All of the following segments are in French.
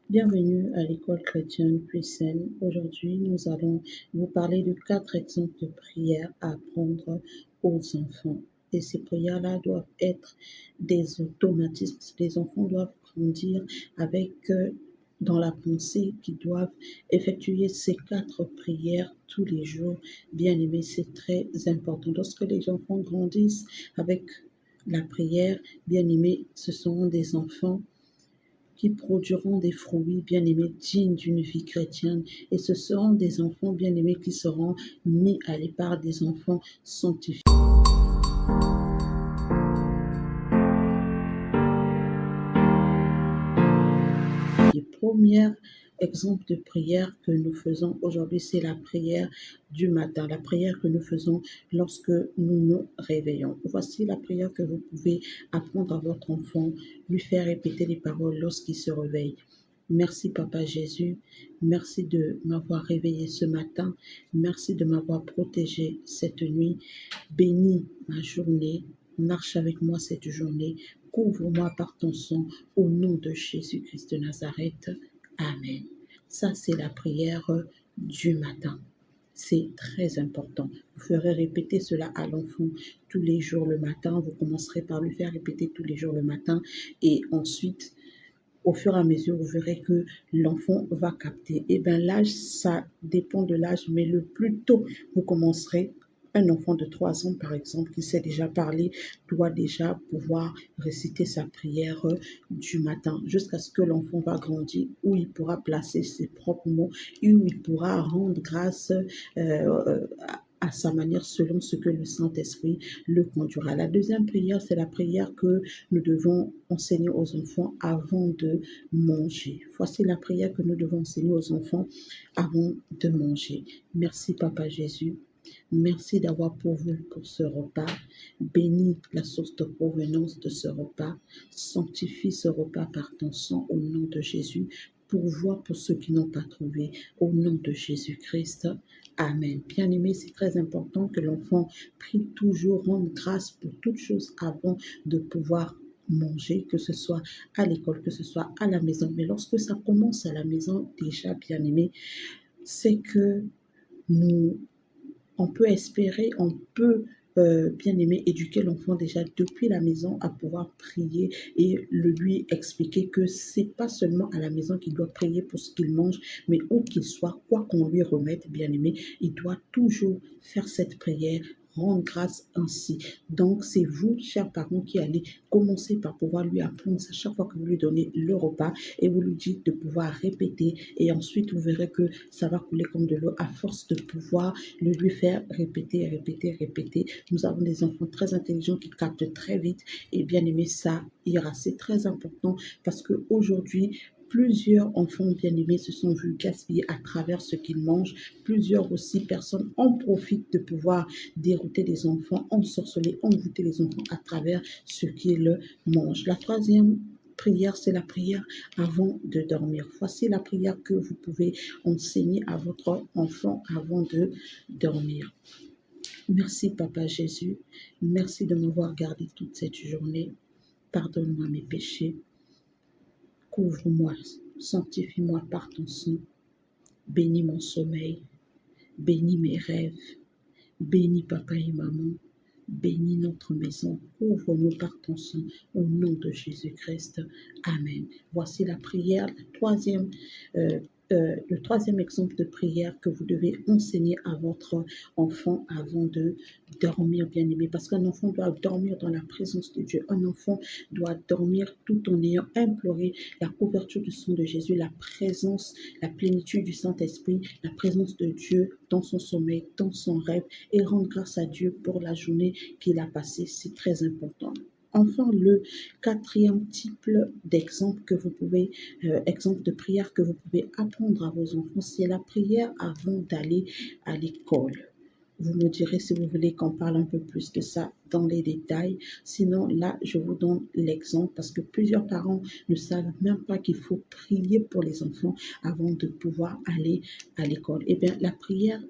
Bienvenue à l'école chrétienne Puisaine. Aujourd'hui, nous allons vous parler de 4 exemples de prières à apprendre aux enfants. Et ces prières-là doivent être des automatismes. Les enfants doivent grandir avec dans la pensée qu'ils doivent effectuer ces 4 prières tous les jours. Bien aimé, c'est très important. Lorsque les enfants grandissent avec la prière, bien aimé, ce sont des enfants qui produiront des fruits bien-aimés dignes d'une vie chrétienne. Et ce seront des enfants bien-aimés qui seront mis à l'écart des enfants sanctifiés. Le premier exemple de prière que nous faisons aujourd'hui, c'est la prière du matin, la prière que nous faisons lorsque nous nous réveillons. Voici la prière que vous pouvez apprendre à votre enfant, lui faire répéter les paroles lorsqu'il se réveille. Merci Papa Jésus, merci de m'avoir réveillé ce matin, merci de m'avoir protégé cette nuit, bénis ma journée, marche avec moi cette journée, couvre-moi par ton sang, au nom de Jésus-Christ de Nazareth. Amen. Ça, c'est la prière du matin. C'est très important. Vous ferez répéter cela à l'enfant tous les jours le matin. Vous commencerez par lui faire répéter tous les jours le matin et ensuite, au fur et à mesure, vous verrez que l'enfant va capter. Et bien l'âge, ça dépend de l'âge, mais le plus tôt vous commencerez, un enfant de 3 ans, par exemple, qui sait déjà parler, doit déjà pouvoir réciter sa prière du matin jusqu'à ce que l'enfant va grandir, où il pourra placer ses propres mots, et où il pourra rendre grâce à sa manière selon ce que le Saint-Esprit le conduira. La deuxième prière, c'est la prière que nous devons enseigner aux enfants avant de manger. Voici la prière que nous devons enseigner aux enfants avant de manger. Merci Papa Jésus. Merci d'avoir pourvu pour ce repas. Bénis la source de provenance de ce repas. Sanctifie ce repas par ton sang au nom de Jésus. Pourvois pour ceux qui n'ont pas trouvé au nom de Jésus-Christ. Amen. Bien-aimé, c'est très important que l'enfant prie toujours, rende grâce pour toutes choses avant de pouvoir manger, que ce soit à l'école, que ce soit à la maison. Mais lorsque ça commence à la maison, déjà, bien-aimé, c'est que nous on peut espérer, on peut bien aimer éduquer l'enfant déjà depuis la maison à pouvoir prier et lui expliquer que c'est pas seulement à la maison qu'il doit prier pour ce qu'il mange, mais où qu'il soit, quoi qu'on lui remette, bien aimé, il doit toujours faire cette prière, rendre grâce ainsi. Donc, c'est vous, chers parents, qui allez commencer par pouvoir lui apprendre à chaque fois que vous lui donnez le repas et vous lui dites de pouvoir répéter. Et ensuite, vous verrez que ça va couler comme de l'eau à force de pouvoir le lui faire répéter, répéter, répéter. Nous avons des enfants très intelligents qui captent très vite et bien aimé, ça ira. C'est très important parce qu'aujourd'hui, plusieurs enfants bien-aimés se sont vus gaspiller à travers ce qu'ils mangent. Plusieurs aussi personnes en profitent de pouvoir dérouter les enfants, ensorceler, envoûter les enfants à travers ce qu'ils mangent. La troisième prière, c'est la prière avant de dormir. Voici la prière que vous pouvez enseigner à votre enfant avant de dormir. Merci Papa Jésus. Merci de m'avoir gardé toute cette journée. Pardonne-moi mes péchés. Couvre-moi, sanctifie-moi par ton sang. Bénis mon sommeil. Bénis mes rêves. Bénis papa et maman. Bénis notre maison. Ouvre-nous par ton sang. Au nom de Jésus-Christ. Amen. Voici la prière, euh, le troisième exemple de prière que vous devez enseigner à votre enfant avant de dormir, bien aimé. Parce qu'un enfant doit dormir dans la présence de Dieu. Un enfant doit dormir tout en ayant imploré la couverture du sang de Jésus, la présence, la plénitude du Saint-Esprit, la présence de Dieu dans son sommeil, dans son rêve et rendre grâce à Dieu pour la journée qu'il a passée. C'est très important. Enfin, le quatrième type d'exemple que vous pouvez, exemple de prière que vous pouvez apprendre à vos enfants, c'est la prière avant d'aller à l'école. Vous me direz si vous voulez qu'on parle un peu plus de ça dans les détails. Sinon, là, je vous donne l'exemple parce que plusieurs parents ne savent même pas qu'il faut prier pour les enfants avant de pouvoir aller à l'école. Eh bien, la prière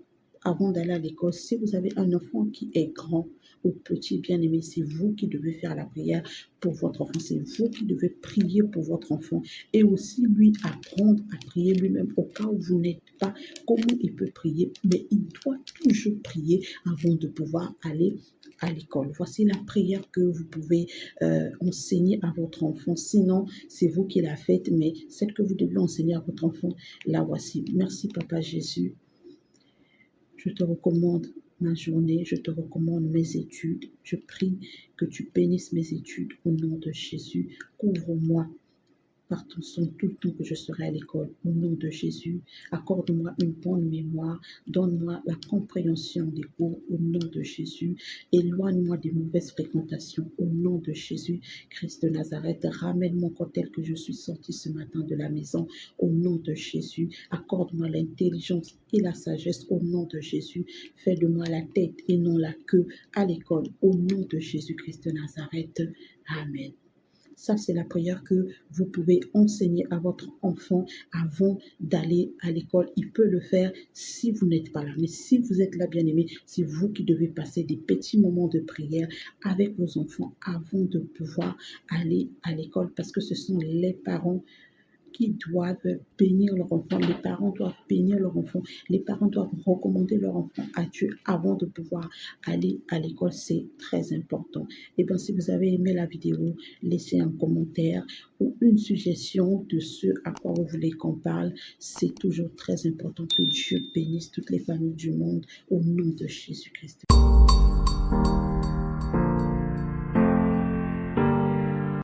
avant d'aller à l'école, si vous avez un enfant qui est grand, aux petits bien-aimés. C'est vous qui devez faire la prière pour votre enfant. C'est vous qui devez prier pour votre enfant et aussi lui apprendre à prier lui-même au cas où vous n'êtes pas comment il peut prier, mais il doit toujours prier avant de pouvoir aller à l'école. Voici la prière que vous pouvez enseigner à votre enfant. Sinon, c'est vous qui la faites, mais celle que vous devez enseigner à votre enfant, la voici. Merci, Papa Jésus. Je te recommande ma journée, je te recommande mes études. Je prie que tu bénisses mes études au nom de Jésus. Couvre-moi par ton sang tout le temps que je serai à l'école. Au nom de Jésus, accorde-moi une bonne mémoire, donne-moi la compréhension des cours au nom de Jésus. Éloigne-moi des mauvaises fréquentations au nom de Jésus. Christ de Nazareth, ramène-moi encore tel que je suis sorti ce matin de la maison au nom de Jésus. Accorde-moi l'intelligence et la sagesse au nom de Jésus. Fais de moi la tête et non la queue à l'école au nom de Jésus-Christ de Nazareth. Amen. Ça, c'est la prière que vous pouvez enseigner à votre enfant avant d'aller à l'école. Il peut le faire si vous n'êtes pas là. Mais si vous êtes là, bien aimé, c'est vous qui devez passer des petits moments de prière avec vos enfants avant de pouvoir aller à l'école parce que ce sont les parents qui doivent bénir leur enfant. Les parents doivent bénir leur enfant. Les parents doivent recommander leur enfant à Dieu avant de pouvoir aller à l'école. C'est très important. Et bien, si vous avez aimé la vidéo, laissez un commentaire ou une suggestion de ce à quoi vous voulez qu'on parle. C'est toujours très important que Dieu bénisse toutes les familles du monde au nom de Jésus-Christ.